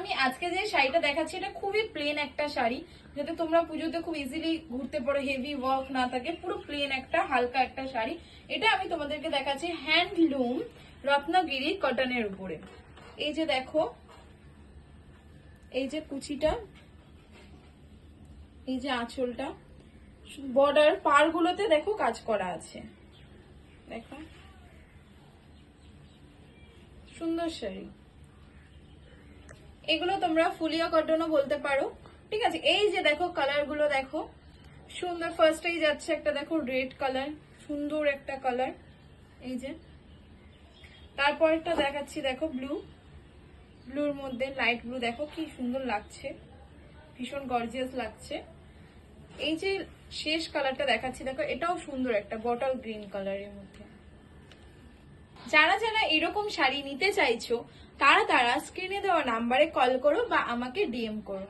আমি আজকে যে শাড়িটা দেখাচ্ছি এটা খুবই প্লেন একটা শাড়ি, যাতে তোমরা পুজোতে খুব ইজিলি ঘুরতে পারো, হেভি ওয়ার্ক না থাকে, পুরো প্লেন একটা হালকা একটা শাড়ি। এটা আমি তোমাদেরকে দেখাচ্ছি হ্যান্ডলুম রত্নগিরি কটনের উপরে। এই যে দেখো, এই যে কুচিটা, এই যে আঁচলটা, বর্ডার পার গুলোতে দেখো কাজ করা আছে, দেখো সুন্দর শাড়ি। এগুলো তোমরা ফুলিয়া কটনও বলতে পারো, ঠিক আছে। এই যে দেখো কালার গুলো দেখো সুন্দর, ফার্স্টেই যাচ্ছে একটা দেখো রেড কালার, সুন্দর একটা কালার। এই যে তারপরটা দেখাচ্ছি দেখো ব্লু, ব্লুর মধ্যে লাইট ব্লু, দেখো কি সুন্দর লাগছে, ভীষণ গর্জিয়াস লাগছে। এই যে শেষ কালারটা দেখাচ্ছি দেখো, এটাও সুন্দর একটা বটল গ্রিন কালারের মধ্যে। যারা যারা এরকম শাড়ি নিতে চাইছো তারা স্ক্রিনে দেওয়া নাম্বারে কল করো বা আমাকে ডিএম করো।